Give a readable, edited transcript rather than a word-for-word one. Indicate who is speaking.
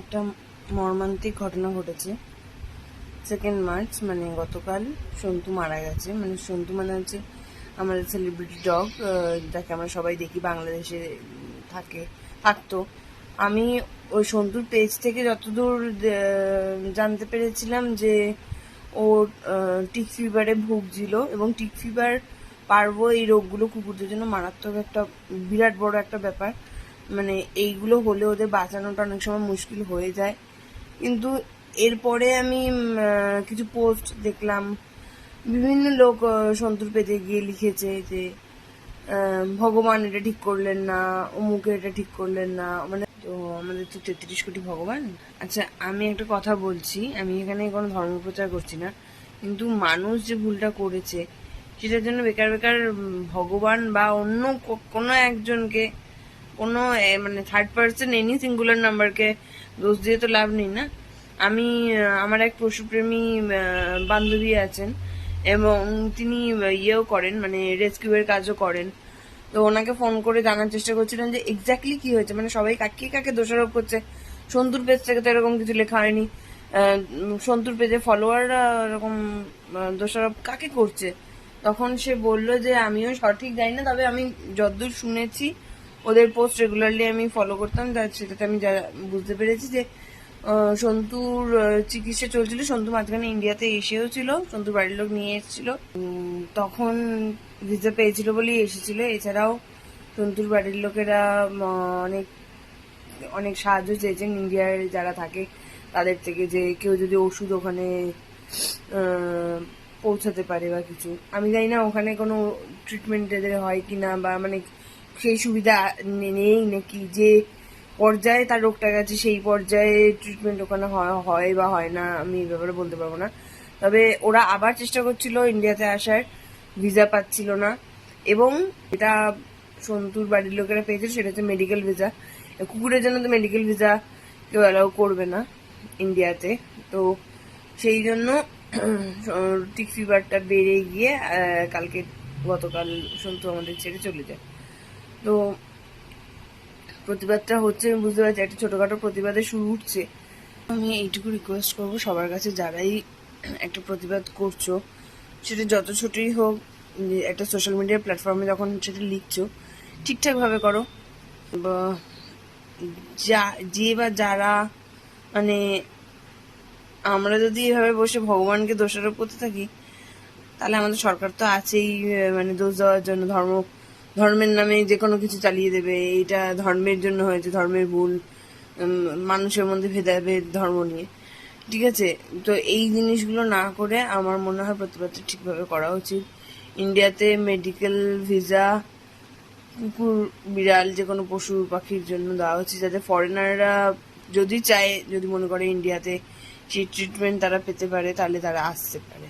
Speaker 1: একটা মর্মান্তিক ঘটনা ঘটেছে। 2nd মার্চ মানে গতকাল সন্তু মারা গেছে। মানে সন্তু মানে হচ্ছে আমাদের সেলিব্রিটি ডগ, যাকে আমরা সবাই দেখি, বাংলাদেশে থাকতো। আমি ওই সন্তুর পেজ থেকে যতদূর জানতে পেরেছিলাম যে ও টিক ফিভারে ভুগছিল, এবং টিক ফিভার পারবো এই রোগগুলো কুকুরদের জন্য মারাত্মক একটা বিরাট বড় একটা ব্যাপার। মানে এইগুলো হলে ওদের বাঁচানোটা অনেক সময় মুশকিল হয়ে যায়। কিন্তু এরপরে আমি কিছু পোস্ট দেখলাম, বিভিন্ন লোক সন্তুর পেজে গিয়ে লিখেছে যে ভগবান এটা ঠিক করলেন না, অমুকে এটা ঠিক করলেন না। মানে তো আমাদের তো 33 কোটি ভগবান। আচ্ছা, আমি একটা কথা বলছি, আমি এখানে কোনো ধর্ম প্রচার করছি না, কিন্তু মানুষ যে ভুলটা করেছে সেটার জন্য বেকার বেকার ভগবান বা অন্য কোনো একজনকে, কোনো মানে থার্ড পার্সন এনি সিঙ্গুলার নাম্বারকে দোষ দিয়ে তো লাভ নেই না। আমি আমার এক পশুপ্রেমী বান্ধবী আছেন, এবং তিনি ইয়েও করেন, মানে রেস্কিউয়ের কাজও করেন। তো ওনাকে ফোন করে জানার চেষ্টা করছিলেন যে এক্স্যাক্টলি কি হয়েছে, মানে সবাই কাকে কাকে দোষারোপ করছে। সন্তুর পেজ থেকে তো এরকম কিছু লেখা হয়নি, সন্তুর পেজে ফলোয়াররা এরকম দোষারোপ কাকে করছে। তখন সে বলল যে আমিও সঠিক জানি না, তবে আমি যতদূর শুনেছি, ওদের পোস্ট রেগুলারলি আমি ফলো করতাম, সেটাতে আমি যা বুঝতে পেরেছি যে সন্তুর চিকিৎসা চলছিল। সন্তু মাঝখানে ইন্ডিয়াতে এসেও ছিল, সন্তুর বাড়ির লোক নিয়ে এসেছিল, তখন ভিসা পেয়েছিল বলেই এসেছিল। এছাড়াও সন্তুর বাড়ির লোকেরা অনেক অনেক সাহায্য চেয়েছেন ইন্ডিয়ার যারা থাকে তাদের থেকে, যে কেউ যদি ওষুধ ওখানে পৌঁছাতে পারে বা কিছু। আমি জানি না ওখানে কোনো ট্রিটমেন্ট এদের হয় কিনা, বা মানে সেই সুবিধা নেই নাকি, যে পর্যায়ে তার রোগটা গেছে সেই পর্যায়ে ট্রিটমেন্ট ওখানে হয় বা হয় না, আমি এই ব্যাপারে বলতে পারবো না। তবে ওরা আবার চেষ্টা করছিল ইন্ডিয়াতে আসার, ভিসা পাচ্ছিল না। এবং এটা সন্তুর বাড়ির লোকেরা পেয়েছিল, সেটা হচ্ছে মেডিকেল ভিসা। কুকুরের জন্য তো মেডিকেল ভিসা কেউ অ্যালাউ করবে না ইন্ডিয়াতে। তো সেই জন্য টিক ফিভারটা বেড়ে গিয়ে গতকাল সন্তু আমাদের ছেড়ে চলে যায়। তো প্রতিবাদটা হচ্ছে, আমি বুঝতে পারছি একটা ছোটখাটো প্রতিবাদের শুরু উঠছে। আমি এইটুকু রিকোয়েস্ট করবো সবার কাছে, যারাই একটা প্রতিবাদ করছো, সেটা যত ছোটই হোক, একটা সোশ্যাল মিডিয়া প্ল্যাটফর্মে যখন সেটা লিখছো, ঠিকঠাকভাবে করো। বা যারা মানে, আমরা যদি এভাবে বসে ভগবানকে দোষারোপ করতে থাকি, তাহলে আমাদের সরকার তো আছেই মানে দোষ দেওয়ার জন্য, ধর্মের নামে যে কোনো কিছু চালিয়ে দেবে, এটা ধর্মের জন্য হয়েছে, ধর্মের ভুল, মানুষের মধ্যে ভেদাভেদ ধর্ম নিয়ে। ঠিক আছে, তো এই জিনিসগুলো না করে আমার মনে হয় প্রতিবাদটা ঠিকভাবে করা উচিত। ইন্ডিয়াতে মেডিকেল ভিসা কুকুর, বিড়াল, যে কোনো পশু পাখির জন্য দেওয়া উচিত, যাতে ফরেনাররা যদি চায়, যদি মনে করে ইন্ডিয়াতে সেই ট্রিটমেন্ট তারা পেতে পারে, তাহলে তারা আসতে পারে।